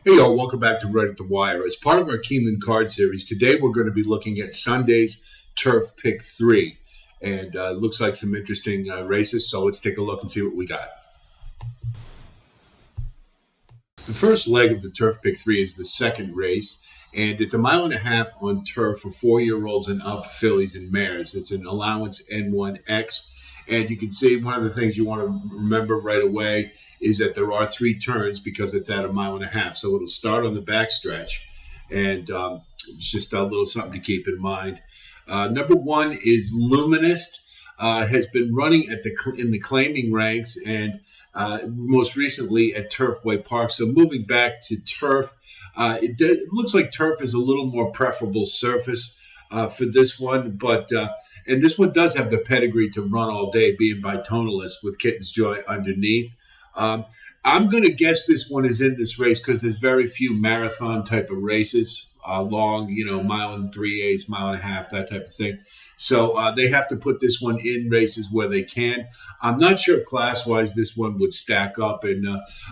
Hey, y'all, welcome back to Right at the Wire. As part of our Keeneland card series, today we're going to be looking at Sunday's Turf Pick 3. And it looks like some interesting races, so let's take a look and see what we got. The first leg of the Turf Pick 3 is the second race, and it's a mile and a half on turf for 4-year-olds and up fillies and mares. It's an Allowance N1 X. And you can see one of the things you want to remember right away is that there are 3 turns because it's at a mile and a half. So it'll start on the backstretch. And it's just a little something to keep in mind. Number 1 is Luminist. Has been running in the claiming ranks and most recently at Turfway Park. So moving back to turf, it looks like turf is a little more preferable surface for this one, and this one does have the pedigree to run all day, being bitonalist with Kitten's Joy underneath. I'm going to guess this one is in this race because there's very few marathon type of races, long, mile and 3/8, mile and a half, that type of thing. So they have to put this one in races where they can. I'm not sure class-wise this one would stack up, and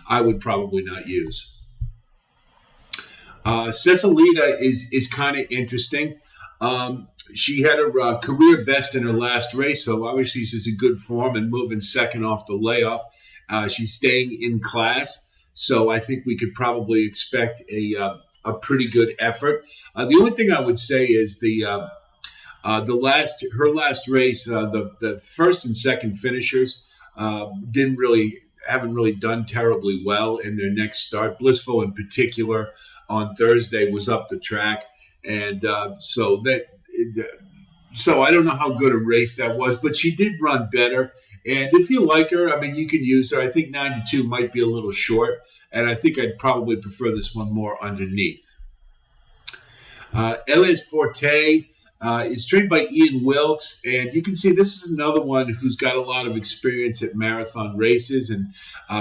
I would probably not use. Cecilita is kind of interesting. She had a career best in her last race, so obviously she's in good form and moving second off the layoff. She's staying in class, so I think we could probably expect a pretty good effort. The only thing I would say is her last race, the first and second finishers haven't really done terribly well in their next start. Blissful in particular on Thursday was up the track. And so I don't know how good a race that was, but she did run better. And if you like her, you can use her. I think 9-2 might be a little short, and I think I'd probably prefer this one more underneath. Elias Forte is trained by Ian Wilkes, and you can see this is another one who's got a lot of experience at marathon races, and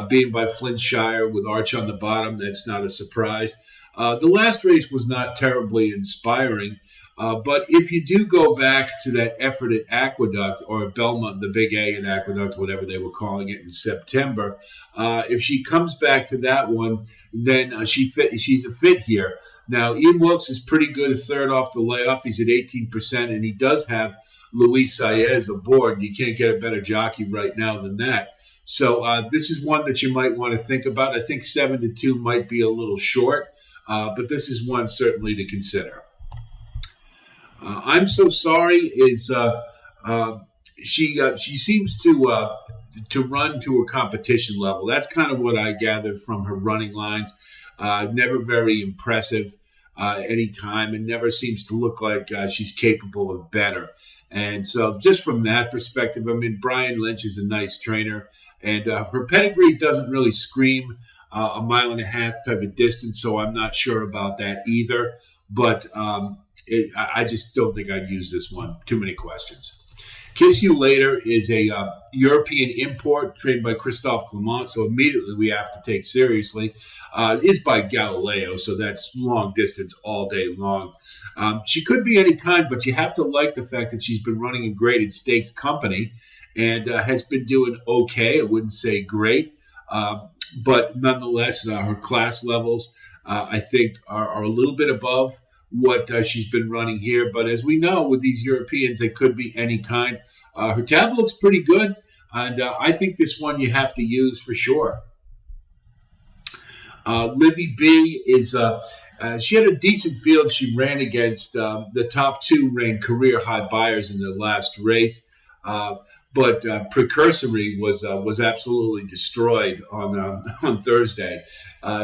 being by Flintshire with Arch on the bottom, that's not a surprise. The last race was not terribly inspiring, but if you do go back to that effort at Aqueduct or at Belmont, the Big A at Aqueduct, whatever they were calling it in September, if she comes back to that one, then she's a fit here. Now, Ian Wilkes is pretty good, a third off the layoff. He's at 18%, and he does have Luis Saez aboard. You can't get a better jockey right now than that. So this is one that you might want to think about. I think 7-2 might be a little short. But this is one certainly to consider. I'm So Sorry is she seems to run to a competition level. That's kind of what I gathered from her running lines. Never very impressive any time, and never seems to look like she's capable of better. And so just from that perspective, Brian Lynch is a nice trainer, and her pedigree doesn't really scream a mile and a half type of distance, so I'm not sure about that either. But I just don't think I'd use this one. Too many questions. Kiss You Later is a European import trained by Christophe Clement, so immediately we have to take seriously. Is by Galileo, so that's long distance all day long. She could be any kind, but you have to like the fact that she's been running in graded stakes company and has been doing okay. I wouldn't say great. But nonetheless, her class levels, I think, are a little bit above what she's been running here. But as we know, with these Europeans, they could be any kind. Her tab looks pretty good, and I think this one you have to use for sure. Livy B is she had a decent field. She ran against the top 2 ranked career high buyers in the last race. But Precursory was absolutely destroyed on Thursday.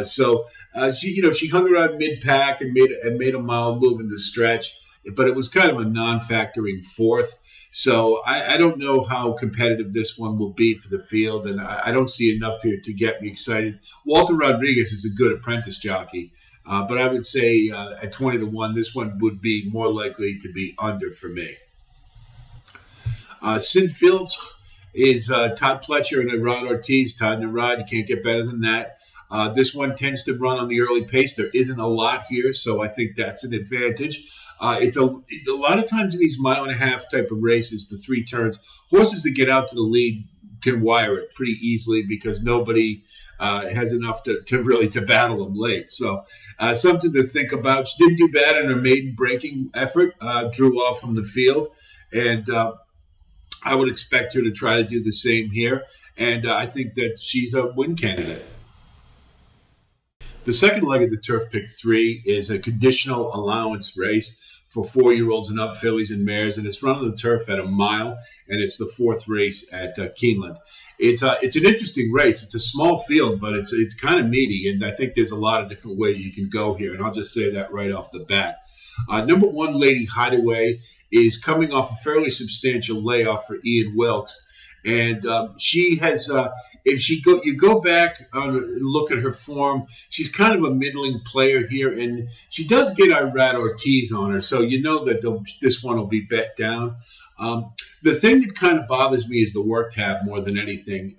So she hung around mid pack and made a mile move in the stretch, but it was kind of a non-factoring fourth. So I don't know how competitive this one will be for the field, and I don't see enough here to get me excited. Walter Rodriguez is a good apprentice jockey, but I would say at 20-1, this one would be more likely to be under for me. Sinfield is Todd Pletcher and Rod Ortiz. Todd and Rod, you can't get better than that. This one tends to run on the early pace. There isn't a lot here, so I think that's an advantage. It's a lot of times in these mile and a half type of races, the 3 turns, horses that get out to the lead can wire it pretty easily because nobody has enough to really to battle them late. So something to think about. She didn't do bad in her maiden breaking effort, drew off from the field, and I would expect her to try to do the same here. And I think that she's a win candidate. The second leg of the Turf Pick 3 is a conditional allowance race for 4-year-olds and up, fillies and mares, and it's run on the turf at a mile, and it's the fourth race at Keeneland. It's an interesting race. It's a small field, but it's kind of meaty, and I think there's a lot of different ways you can go here, and I'll just say that right off the bat. Number 1, Lady Hideaway, is coming off a fairly substantial layoff for Ian Wilkes, and she has. If you go back and look at her form, she's kind of a middling player here, and she does get Irad Ortiz on her, so you know that this one will be bet down. The thing that kind of bothers me is the work tab more than anything.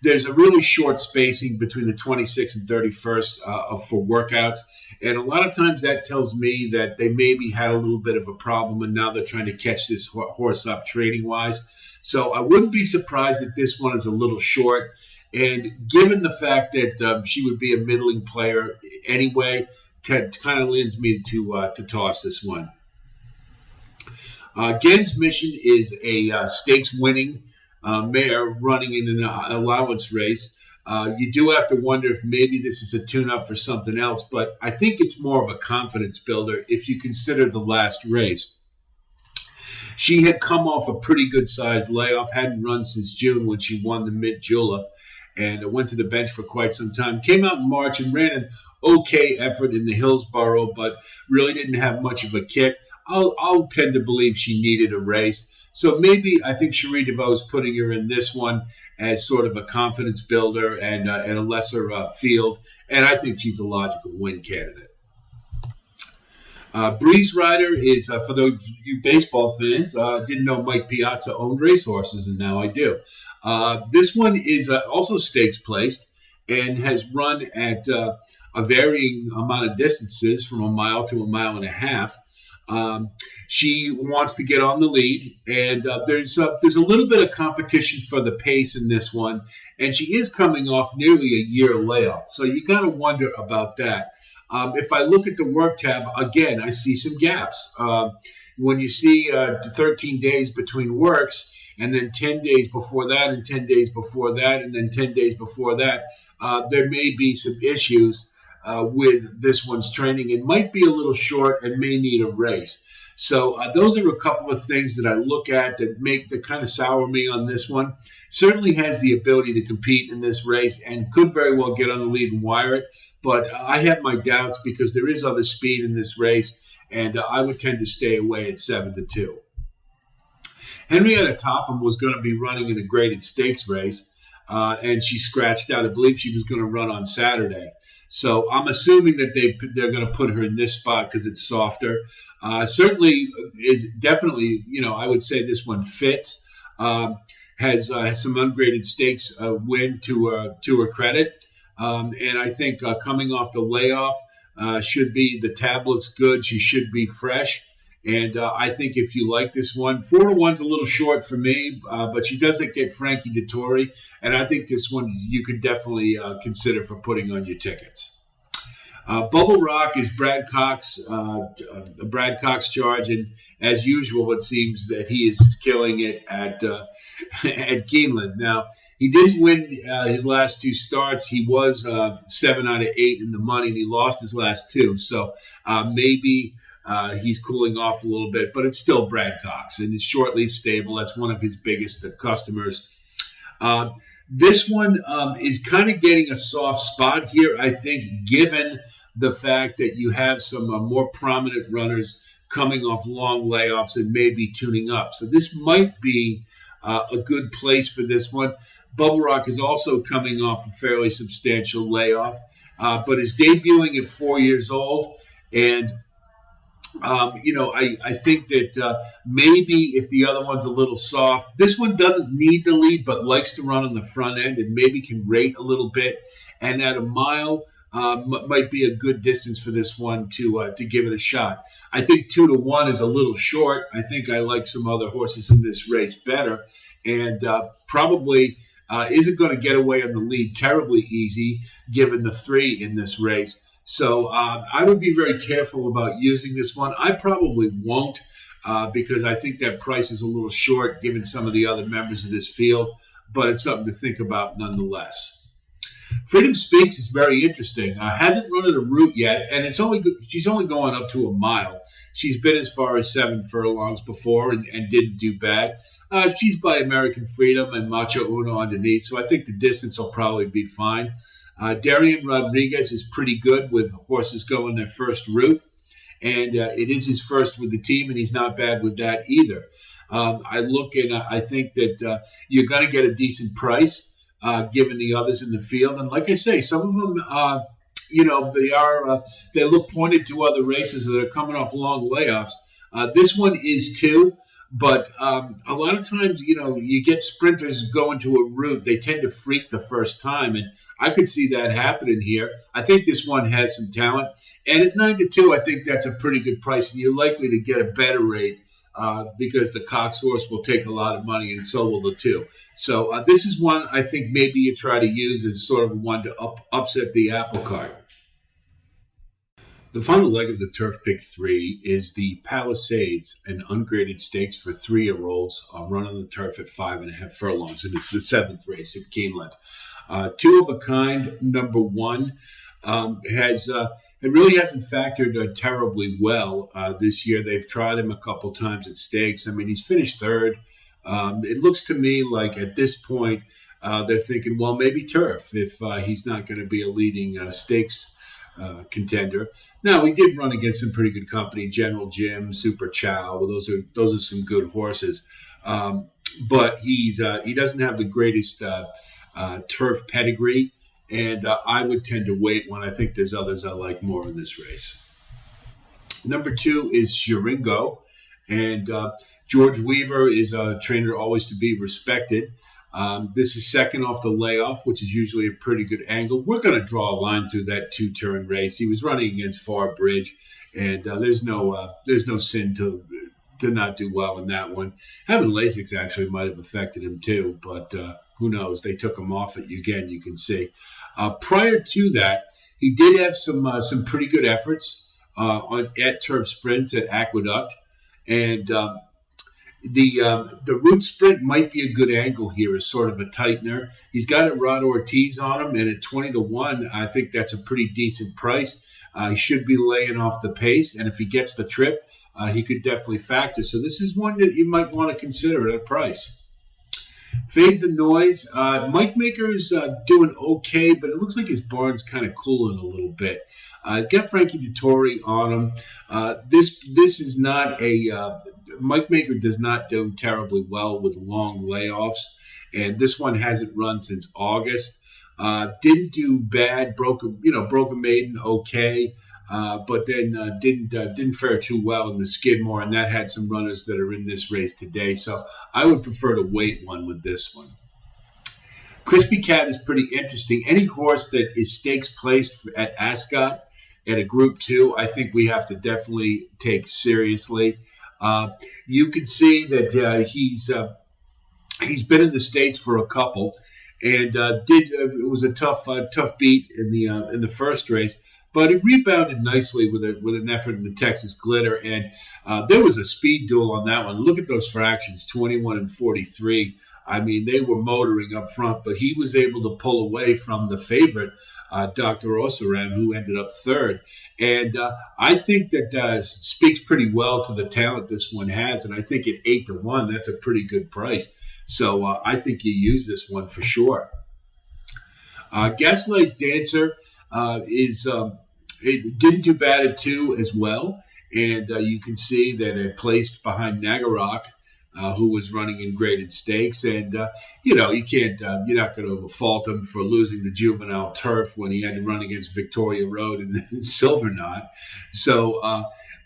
There's a really short spacing between the 26th and 31st for workouts, and a lot of times that tells me that they maybe had a little bit of a problem, and now they're trying to catch this horse up trading-wise. So I wouldn't be surprised if this one is a little short. And given the fact that she would be a middling player anyway, kind of leads me to toss this one. Gen's Mission is a stakes-winning mare running in an allowance race. You do have to wonder if maybe this is a tune-up for something else, but I think it's more of a confidence builder if you consider the last race. She had come off a pretty good-sized layoff, hadn't run since June when she won the Mid-Julep, and went to the bench for quite some time. Came out in March and ran an okay effort in the Hillsborough, but really didn't have much of a kick. I'll tend to believe she needed a race. So maybe I think Cherie DeVoe is putting her in this one as sort of a confidence builder and a lesser field, and I think she's a logical win candidate. Breeze Rider is, for those you baseball fans, didn't know Mike Piazza owned racehorses, and now I do. This one is also stakes placed and has run at a varying amount of distances from a mile to a mile and a half. She wants to get on the lead, and there's a little bit of competition for the pace in this one, and she is coming off nearly a year layoff, so you got to wonder about that. If I look at the work tab, again, I see some gaps. When you see 13 days between works, and then 10 days before that, and 10 days before that, and then 10 days before that, there may be some issues with this one's training. It might be a little short and may need a race. So those are a couple of things that I look at that kind of sour me on this one. Certainly has the ability to compete in this race and could very well get on the lead and wire it. But I have my doubts because there is other speed in this race, and I would tend to stay away at 7-2. Henrietta Topham was going to be running in a graded stakes race, and she scratched out. I believe she was going to run on Saturday. So I'm assuming that they're going to put her in this spot because it's softer. Certainly is definitely, I would say this one fits. Has some ungraded stakes win to her credit. And I think coming off the layoff the tab looks good. She should be fresh. And I think if you like this one, 4-1's a little short for me, but she doesn't get Frankie Dettori. And I think this one you could definitely consider for putting on your tickets. Bubble Rock is Brad Cox charge, and as usual, it seems that he is just killing it at Keeneland. Now, he didn't win his last two starts. He was 7 out of 8 in the money, and he lost his last two. So maybe he's cooling off a little bit, but it's still Brad Cox, and it's Short Leaf Stable. That's one of his biggest customers. This one is kind of getting a soft spot here, I think, given the fact that you have some more prominent runners coming off long layoffs and maybe tuning up. So this might be a good place for this one. Bubble Rock is also coming off a fairly substantial layoff, but is debuting at 4 years old. And I think that maybe if the other one's a little soft, this one doesn't need the lead, but likes to run on the front end and maybe can rate a little bit. And at a mile, might be a good distance for this one to give it a shot. I think 2-1 is a little short. I think I like some other horses in this race better. And probably isn't going to get away on the lead terribly easy, given the 3 in this race. So I would be very careful about using this one. I probably won't because I think that price is a little short given some of the other members of this field, but it's something to think about nonetheless. Freedom Speaks is very interesting. Hasn't run at a route yet, and she's only going up to a mile. She's been as far as 7 furlongs before and didn't do bad. She's by American Freedom and Macho Uno underneath, so I think the distance will probably be fine. Darian Rodriguez is pretty good with horses going their first route, and it is his first with the team, and he's not bad with that either. I look and I think that you're going to get a decent price. Given the others in the field. And like I say, some of them, they look pointed to other races that are coming off long layoffs. This one is too, but a lot of times, you get sprinters going to a route. They tend to freak the first time, and I could see that happening here. I think this one has some talent. And at 9-2, I think that's a pretty good price, and you're likely to get a better rate because the Cox horse will take a lot of money, and so will the 2. So this is one I think maybe you try to use as sort of one to upset the apple cart. The final leg of the Turf Pick 3 is the Palisades, an ungraded stakes for 3-year-olds run on the turf at 5.5 furlongs, and it's the 7th race at Keeneland. 2 of a kind, number 1, it really hasn't factored terribly well this year. They've tried him a couple times at stakes. I mean, he's finished 3rd. It looks to me like at this point they're thinking, well, maybe turf if he's not going to be a leading stakes contender. Now, he did run against some pretty good company, General Jim, Super Chow. Well, those are some good horses. But he doesn't have the greatest turf pedigree. And I would tend to wait when I think there's others I like more in this race. Number 2 is Ringo. And George Weaver is a trainer always to be respected. This is second off the layoff, which is usually a pretty good angle. We're going to draw a line through that 2-turn race. He was running against Far Bridge, and there's no sin to not do well in that one. Having Lasix actually might have affected him too, but who knows? They took him off it again, you can see. Prior to that, he did have some pretty good efforts at turf sprints at Aqueduct, and the route sprint might be a good angle here as sort of a tightener. He's got a Rod Ortiz on him, and at 20-1, I think that's a pretty decent price. He should be laying off the pace, and if he gets the trip, he could definitely factor. So this is one that you might want to consider at a price. Fade the Noise. Mike Maker's doing okay, but it looks like his barn's kind of cooling a little bit. He's got Frankie Dettori on him. This is not a Mike Maker does not do terribly well with long layoffs, and this one hasn't run since August. Didn't do bad. Broke a maiden okay, but then didn't fare too well in the Skidmore, and that had some runners that are in this race today. So I would prefer to wait one with this one. Crispy Cat is pretty interesting. Any horse that is stakes placed at Ascot at a Group 2, I think we have to definitely take seriously. You can see that he's been in the States for a couple, and it was a tough beat in the first race, but it rebounded nicely with an effort in the Texas Glitter, and there was a speed duel on that one. Look at those fractions, 21 and 43. I mean, they were motoring up front, but he was able to pull away from the favorite, Dr. Osaran, who ended up 3rd. And I think that speaks pretty well to the talent this one has, and I think at 8-1, that's a pretty good price. So I think you use this one for sure. Gaslight Dancer it didn't do bad at 2 as well, and you can see that it placed behind Nagarok, who was running in graded stakes, and you can't you're not going to fault him for losing the juvenile turf when he had to run against Victoria Road and Silver Knot. So,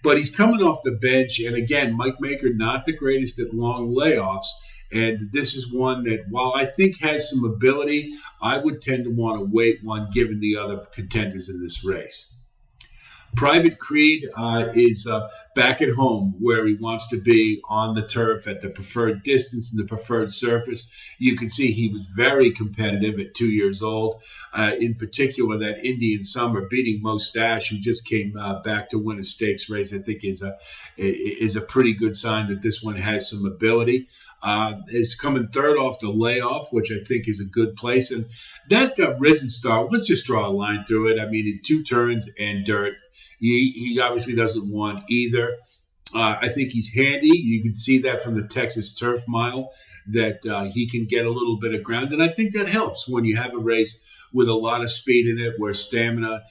but he's coming off the bench, and again, Mike Maker not the greatest at long layoffs. And this is one that, while I think has some ability, I would tend to want to wait one given the other contenders in this race. Private Creed is back at home where he wants to be on the turf at the preferred distance and the preferred surface. You can see he was very competitive at 2 years old. In particular, that Indian summer, beating Mustache, who just came back to win a stakes race, I think is a pretty good sign that this one has some ability. Is coming third off the layoff, which I think is a good place. And that Risen Star, let's just draw a line through it. I mean, in 2 turns and dirt, he obviously doesn't want either. I think he's handy. You can see that from the Texas Turf Mile, that he can get a little bit of ground. And I think that helps when you have a race with a lot of speed in it where stamina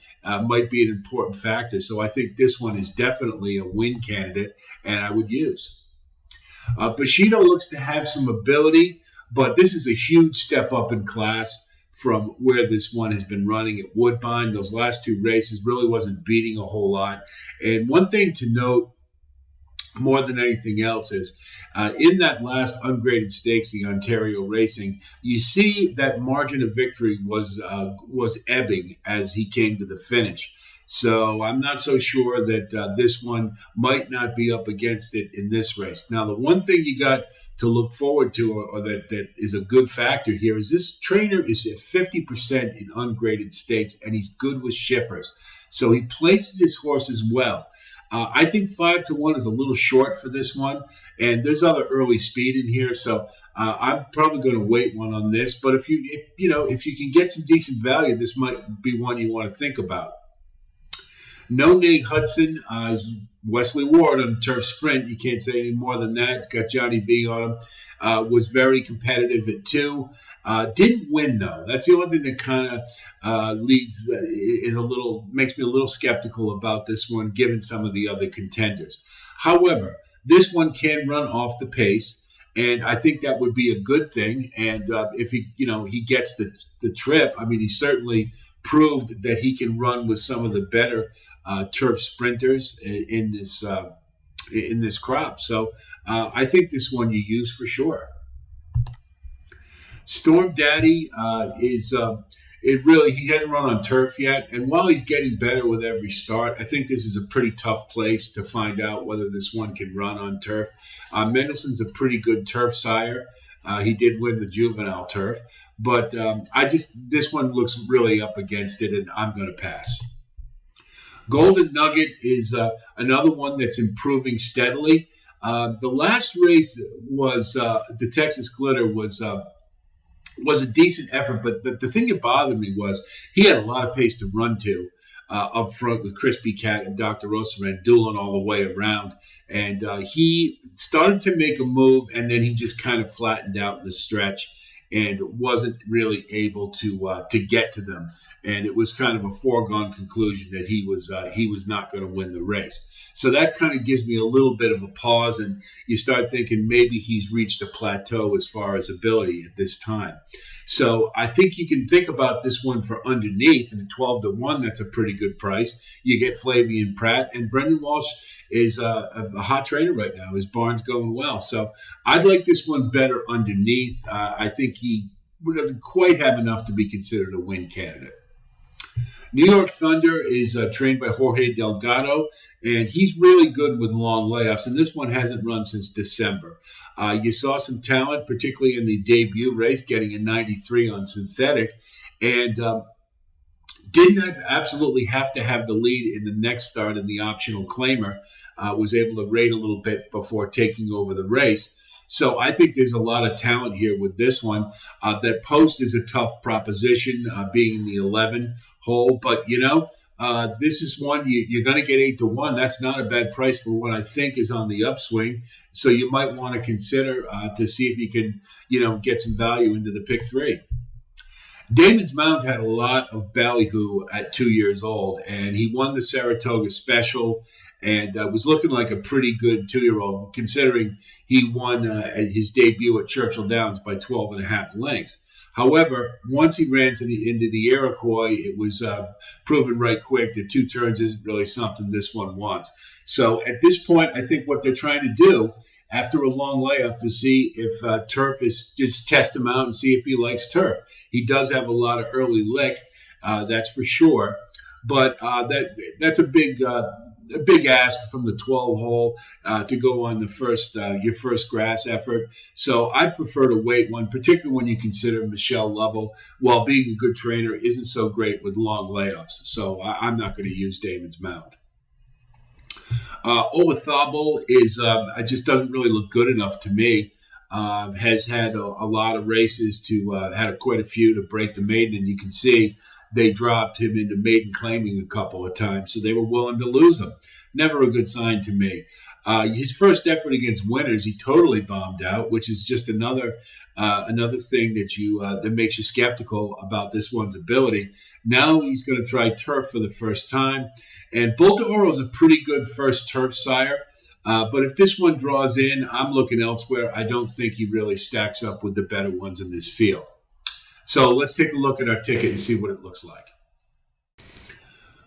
might be an important factor. So I think this one is definitely a win candidate, and I would use. Bushido looks to have some ability, but this is a huge step up in class from where this one has been running at Woodbine. Those last 2 races really wasn't beating a whole lot. And one thing to note more than anything else is in that last ungraded stakes, the Ontario Racing, you see that margin of victory was ebbing as he came to the finish. So I'm not so sure that this one might not be up against it in this race. Now, the one thing you got to look forward to, or that is a good factor here, is this trainer is at 50% in ungraded stakes, and he's good with shippers. So he places his horses well. I think 5-1 is a little short for this one, and there's other early speed in here, so I'm probably going to wait one on this. But if you can get some decent value, this might be one you want to think about. No Nate Hudson is Wesley Ward on the turf sprint. You can't say any more than that. He's got Johnny V on him. Was very competitive at 2. Didn't win though. That's the only thing that kind of makes me a little skeptical about this one, given some of the other contenders. However, this one can run off the pace, and I think that would be a good thing. And if he gets the trip, I mean, he certainly proved that he can run with some of the better turf sprinters in this crop. So I think this one you use for sure. Storm Daddy he hasn't run on turf yet, and while he's getting better with every start, I think this is a pretty tough place to find out whether this one can run on turf. Mendelssohn's a pretty good turf sire. He did win the juvenile turf, but this one looks really up against it, and I'm going to pass. Golden Nugget is another one that's improving steadily. The last race was the Texas Glitter was a decent effort, but the thing that bothered me was he had a lot of pace to run to up front with Crispy Cat and Dr. Rosaran dueling all the way around. And he started to make a move, and then he just kind of flattened out in the stretch and wasn't really able to get to them. And it was kind of a foregone conclusion that he was not going to win the race. So that kind of gives me a little bit of a pause, and you start thinking maybe he's reached a plateau as far as ability at this time. So I think you can think about this one for underneath, and at 12-1, that's a pretty good price. You get Flavian Pratt, and Brendan Walsh is a hot trainer right now. His barn's going well. So I'd like this one better underneath. I think he doesn't quite have enough to be considered a win candidate. New York Thunder is trained by Jorge Delgado, and he's really good with long layoffs, and this one hasn't run since December. You saw some talent, particularly in the debut race, getting a 93 on synthetic, and didn't absolutely have to have the lead in the next start in the optional claimer, was able to rate a little bit before taking over the race. So I think there's a lot of talent here with this one. That post is a tough proposition, being in the 11 hole. But, this is one you're going to get 8-1. That's not a bad price for what I think is on the upswing. So you might want to consider to see if you can, get some value into the pick 3. Damons Mount had a lot of ballyhoo at 2 years old, and he won the Saratoga Special and was looking like a pretty good 2-year-old, considering he won his debut at Churchill Downs by 12.5 lengths. However, once he ran into the Iroquois, it was proven right quick that 2 turns isn't really something this one wants. So at this point, I think what they're trying to do after a long layoff is see if turf is just test him out and see if he likes turf. He does have a lot of early lick, that's for sure. But that's a big a big ask from the 12 hole to go on the first your first grass effort. So I prefer to wait one, particularly when you consider Michelle Lovell, while being a good trainer, isn't so great with long layoffs. So I'm not going to use Damons Mount. Olazabal is just doesn't really look good enough to me. Has had a lot of races had quite a few to break the maiden, and you can see they dropped him into maiden claiming a couple of times, so they were willing to lose him. Never a good sign to me. His first effort against winners, he totally bombed out, which is just another thing that makes you skeptical about this one's ability. Now he's going to try turf for the first time, and Bull d'Oro is a pretty good first turf sire. But if this one draws in, I'm looking elsewhere. I don't think he really stacks up with the better ones in this field. So let's take a look at our ticket and see what it looks like.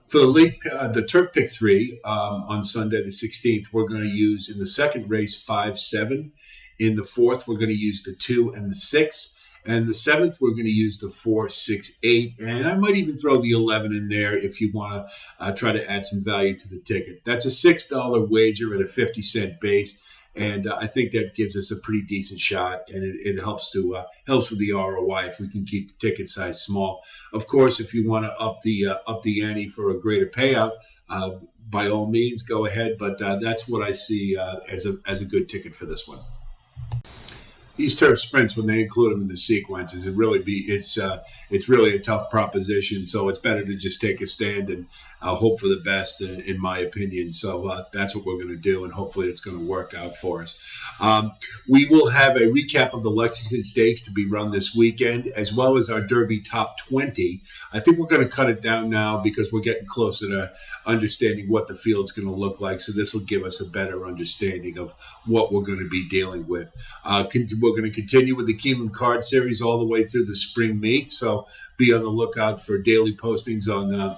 For the turf pick 3 on Sunday the 16th, we're going to use in the second race 5-7. In the fourth, we're going to use the 2 and the 6. And the 7th, we're going to use the 4, 6, 8. And I might even throw the 11 in there if you want to try to add some value to the ticket. That's a $6 wager at a 50-cent base. And I think that gives us a pretty decent shot, and it helps with the ROI if we can keep the ticket size small. Of course, if you want to up the ante for a greater payout, by all means, go ahead. But that's what I see as a good ticket for this one. These turf sprints, when they include them in the sequences, it's really a tough proposition. So it's better to just take a stand and hope for the best, in my opinion. So that's what we're going to do, and hopefully it's going to work out for us. We will have a recap of the Lexington Stakes to be run this weekend, as well as our Derby Top 20. I think we're going to cut it down now because we're getting closer to understanding what the field's going to look like. So this will give us a better understanding of what we're going to be dealing with. We're going to continue with the Keeneland card series all the way through the spring meet. So be on the lookout for daily postings on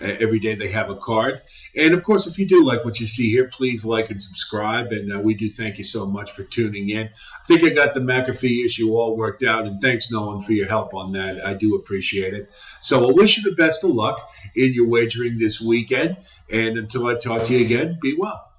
every day they have a card. And of course, if you do like what you see here, please like and subscribe. And we do thank you so much for tuning in. I think I got the McAfee issue all worked out. And thanks, Nolan, for your help on that. I do appreciate it. So I wish you the best of luck in your wagering this weekend. And until I talk to you again, be well.